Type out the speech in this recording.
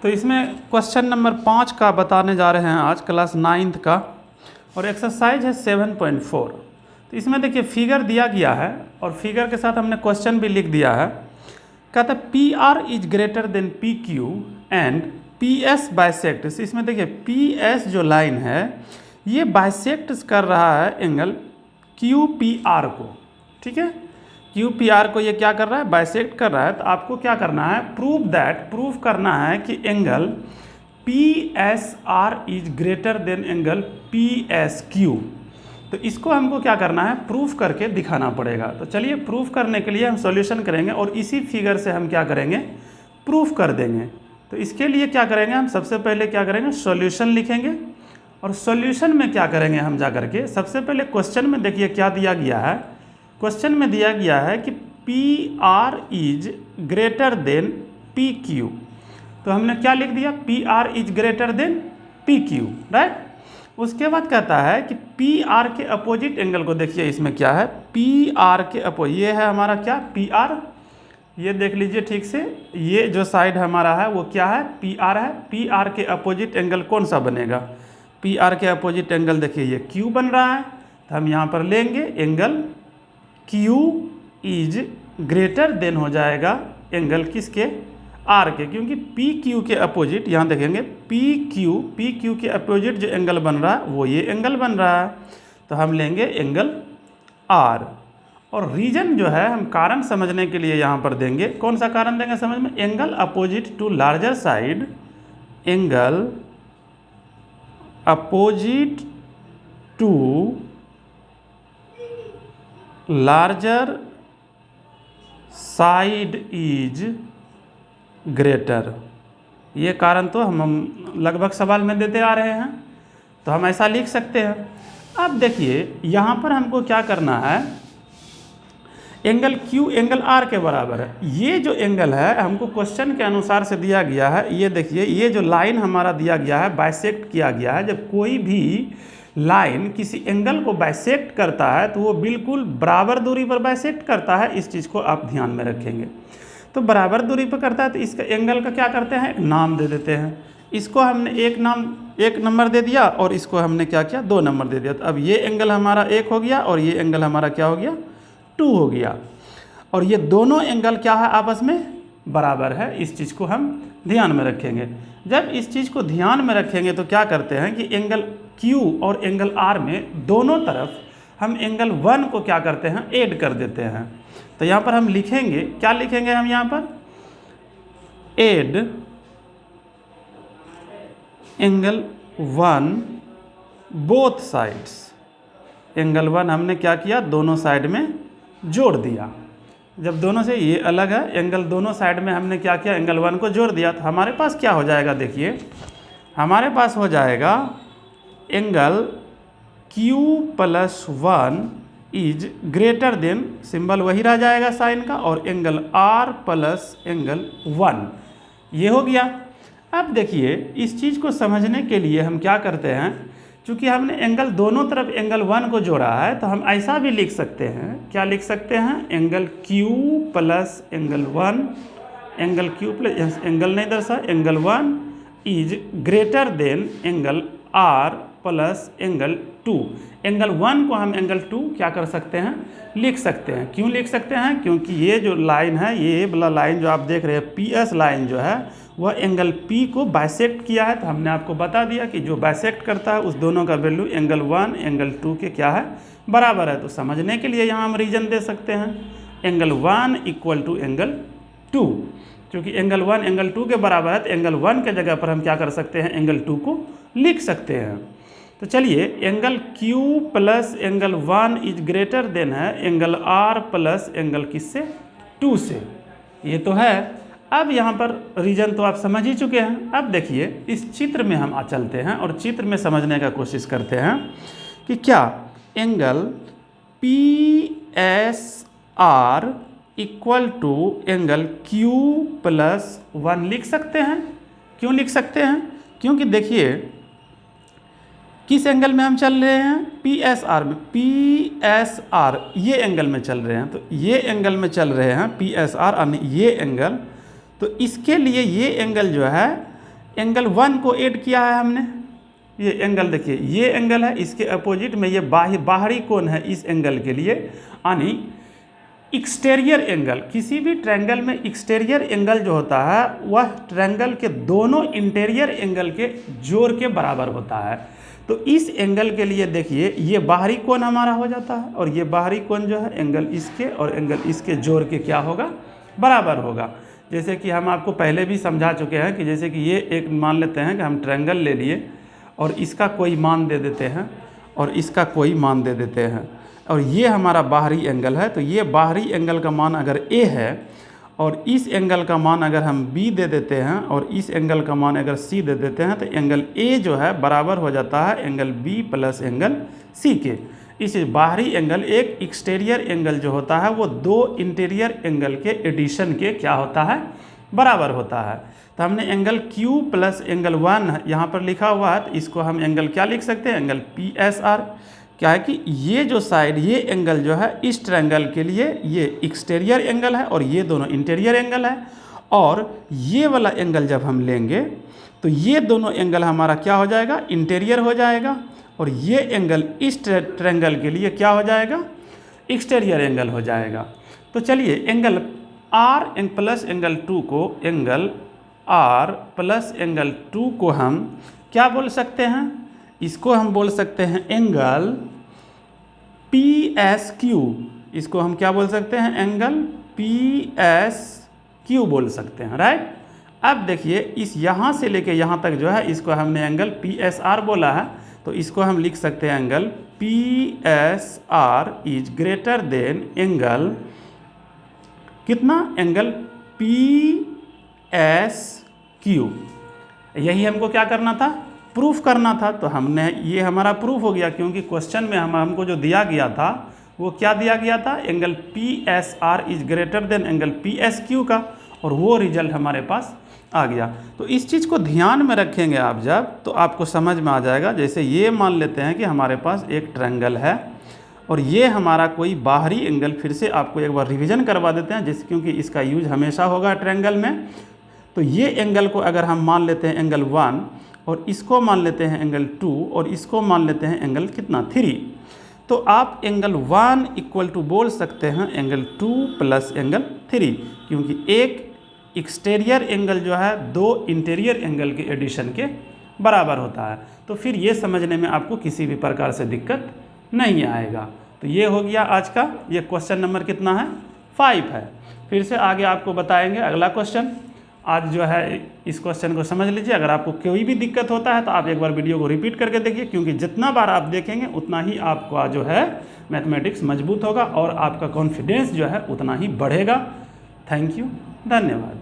तो इसमें question number 5 का बताने जा रहे हैं आज, क्लास 9th का, और एक्सरसाइज है 7.4। तो इसमें देखिए फिगर दिया गया है और फिगर के साथ हमने क्वेश्चन भी लिख दिया है। कहता है P R is greater than P Q and P S bisects. इसमें देखिए पी एस जो लाइन है ये बाइसेक्ट कर रहा है एंगल क्यू पी आर को, ठीक है। क्यू पी आर को ये क्या कर रहा है, बाइसेक्ट कर रहा है। तो आपको क्या करना है, प्रूव करना है कि angle P S R is greater than angle P S Q. तो इसको हमको क्या करना है, प्रूफ करके दिखाना पड़ेगा। तो चलिए प्रूफ करने के लिए हम सॉल्यूशन करेंगे और इसी फिगर से हम क्या करेंगे, प्रूफ कर देंगे। तो इसके लिए क्या करेंगे, हम सबसे पहले क्या करेंगे, सॉल्यूशन लिखेंगे। और सॉल्यूशन में क्या करेंगे हम जा करके, सबसे पहले क्वेश्चन में देखिए क्या दिया गया है। क्वेश्चन में दिया गया है कि P R is greater than P Q. तो हमने क्या लिख दिया, P R is greater than P Q, right. उसके बाद कहता है कि पी आर के अपोजिट एंगल को देखिए, इसमें क्या है, पी आर के अपोजिट, ये है हमारा क्या, पी आर। ये देख लीजिए ठीक से, ये जो साइड हमारा है वो क्या है, पी आर है। पी आर के अपोजिट एंगल कौन सा बनेगा, पी आर के अपोजिट एंगल देखिए ये क्यू बन रहा है। तो हम यहाँ पर लेंगे angle Q is greater than हो जाएगा एंगल किसके, आर के, क्योंकि पी क्यू के अपोजिट यहाँ देखेंगे पी क्यू के अपोजिट जो एंगल बन रहा है वो ये एंगल बन रहा है। तो हम लेंगे एंगल आर। और रीजन जो है हम कारण समझने के लिए यहाँ पर देंगे, कौन सा कारण देंगे समझ में, angle opposite to larger side, angle opposite to larger side is greater. ये कारण तो हम लगभग सवाल में देते आ रहे हैं, तो हम ऐसा लिख सकते हैं। अब देखिए यहाँ पर हमको क्या करना है, एंगल क्यू एंगल आर के बराबर है। ये जो एंगल है हमको क्वेश्चन के अनुसार से दिया गया है। ये देखिए ये जो लाइन हमारा दिया गया है, बाइसेक्ट किया गया है। जब कोई भी लाइन किसी एंगल को बाइसेक्ट करता है तो वो बिल्कुल बराबर दूरी पर बाइसेक्ट करता है। इस चीज़ को आप ध्यान में रखेंगे। तो बराबर दूरी पर करता है तो इसका एंगल का क्या करते हैं, नाम दे देते हैं। इसको हमने एक नंबर दे दिया और इसको हमने क्या किया, 2 नंबर दे दिया। तो अब ये एंगल हमारा 1 हो गया और ये एंगल हमारा क्या हो गया, 2 हो गया। और ये दोनों एंगल क्या है, आपस में बराबर है। इस चीज़ को हम ध्यान में रखेंगे। जब इस चीज़ को ध्यान में रखेंगे तो क्या करते हैं कि एंगल Q और एंगल R में दोनों तरफ हम एंगल 1 को क्या करते हैं, ऐड कर देते हैं। तो यहाँ पर हम लिखेंगे, क्या लिखेंगे हम यहाँ पर, add angle 1 both sides. Angle 1 हमने क्या किया, दोनों साइड में जोड़ दिया। जब दोनों से ये अलग है एंगल, दोनों साइड में हमने क्या किया, एंगल 1 को जोड़ दिया। तो हमारे पास क्या हो जाएगा, देखिए हमारे पास हो जाएगा angle Q + 1 is greater than, symbol वही रह जाएगा साइन का, और एंगल R + एंगल 1, ये हो गया। अब देखिए इस चीज़ को समझने के लिए हम क्या करते हैं, चूँकि हमने एंगल दोनों तरफ एंगल 1 को जोड़ा है तो हम ऐसा भी लिख सकते हैं, क्या लिख सकते हैं, angle Q + angle 1, angle Q plus angle नहीं दर्शा, angle 1 is greater than angle R + angle 2। Angle 1 को हम एंगल 2 क्या कर सकते हैं, लिख सकते हैं। क्यों लिख सकते हैं, क्योंकि ये जो लाइन है, ये वाला लाइन जो आप देख रहे हैं PS लाइन जो है वह एंगल P को बाइसेक्ट किया है। तो हमने आपको बता दिया कि जो बाइसेक्ट करता है उस दोनों का वैल्यू एंगल 1 एंगल 2 के क्या है, बराबर है। तो समझने के लिए यहाँ हम रीजन दे सकते हैं, एंगल 1 = एंगल 2। क्योंकि एंगल 1 एंगल 2 के बराबर है तो एंगल 1 के जगह पर हम क्या कर सकते हैं, एंगल 2 को लिख सकते हैं। तो चलिए angle Q + angle 1 is greater than है एंगल R + एंगल किससे, 2 से, ये तो है। अब यहाँ पर रीजन तो आप समझ ही चुके हैं। अब देखिए इस चित्र में हम चलते हैं और चित्र में समझने का कोशिश करते हैं कि क्या एंगल PSR = एंगल Q + 1 लिख सकते हैं। क्यों लिख सकते हैं, क्योंकि देखिए किस एंगल में हम चल रहे हैं, PSR में, PSR ये एंगल में चल रहे हैं। तो ये एंगल में चल रहे हैं PSR, ये एंगल। तो इसके लिए ये एंगल जो है एंगल 1 को ऐड किया है हमने। ये एंगल देखिए, ये एंगल है, इसके अपोजिट में ये बाहरी कोण है इस एंगल के लिए, यानी एक्सटीरियर एंगल। किसी भी ट्रायंगल में एक्सटीरियर एंगल जो होता है वह ट्रायंगल के दोनों इंटीरियर एंगल के जोड़ के बराबर होता है। तो इस एंगल के लिए देखिए, ये बाहरी कोण हमारा हो जाता है और ये बाहरी कोण जो है एंगल इसके और एंगल इसके जोड़ के क्या होगा, बराबर होगा। जैसे कि हम आपको पहले भी समझा चुके हैं कि जैसे कि ये एक मान लेते हैं कि हम ट्रायंगल ले लिए और इसका कोई मान दे देते हैं और इसका कोई मान दे देते हैं, और ये हमारा बाहरी एंगल है। तो ये बाहरी एंगल का मान अगर ए है और इस एंगल का मान अगर हम बी दे देते हैं और इस एंगल का मान अगर सी दे देते हैं, तो एंगल ए जो है बराबर हो जाता है angle B plus angle C के। इस बाहरी एंगल एक एक्सटीरियर एंगल जो होता है वो दो इंटीरियर एंगल के एडिशन के क्या होता है, बराबर होता है। तो हमने एंगल Q प्लस एंगल 1 यहाँ पर लिखा हुआ है, तो इसको हम एंगल क्या लिख सकते हैं, एंगल PSR। क्या है कि ये जो साइड, ये एंगल जो है इस ट्रायंगल के लिए ये एक्सटीरियर एंगल है और ये दोनों इंटीरियर एंगल है, और ये वाला एंगल जब हम लेंगे तो ये दोनों एंगल हमारा क्या हो जाएगा, इंटीरियर हो जाएगा, और ये एंगल इस ट्रायंगल के लिए क्या हो जाएगा, एक्सटीरियर एंगल हो जाएगा। तो चलिए एंगल R प्लस एंगल 2 को, एंगल R प्लस एंगल 2 को हम क्या बोल सकते हैं, इसको हम बोल सकते हैं एंगल PSQ। इसको हम क्या बोल सकते हैं, एंगल PSQ बोल सकते हैं, राइट। अब देखिए इस यहाँ से लेके यहाँ तक जो है इसको हमने एंगल PSR बोला है, तो इसको हम लिख सकते हैं angle PSR is greater than angle कितना, एंगल PSQ। यही हमको क्या करना था, प्रूफ करना था। तो हमने, ये हमारा प्रूफ हो गया, क्योंकि क्वेश्चन में हमको जो दिया गया था वो क्या दिया गया था, angle PSR is greater than angle PSQ का, और वो रिजल्ट हमारे पास आ गया। तो इस चीज़ को ध्यान में रखेंगे आप जब, तो आपको समझ में आ जाएगा। जैसे ये मान लेते हैं कि हमारे पास एक ट्रायंगल है और ये हमारा कोई बाहरी एंगल, फिर से आपको एक बार रिवीजन करवा देते हैं जिस, क्योंकि इसका यूज हमेशा होगा ट्रायंगल में। तो ये एंगल को अगर हम मान लेते हैं एंगल 1 और इसको मान लेते हैं एंगल 2 और इसको मान लेते हैं एंगल कितना, 3, तो आप एंगल 1 इक्वल टू बोल सकते हैं एंगल 2 प्लस एंगल 3, क्योंकि एक एक्सटीरियर एंगल जो है दो इंटीरियर एंगल के एडिशन के बराबर होता है। तो फिर ये समझने में आपको किसी भी प्रकार से दिक्कत नहीं आएगा। तो ये हो गया आज का, ये क्वेश्चन नंबर कितना है, 5 है। फिर से आगे आपको बताएंगे अगला क्वेश्चन। आज जो है इस क्वेश्चन को समझ लीजिए। अगर आपको कोई भी दिक्कत होता है तो आप एक बार वीडियो को रिपीट करके देखिए, क्योंकि जितना बार आप देखेंगे उतना ही आपका जो है मैथमेटिक्स मजबूत होगा और आपका कॉन्फिडेंस जो है उतना ही बढ़ेगा। थैंक यू, धन्यवाद।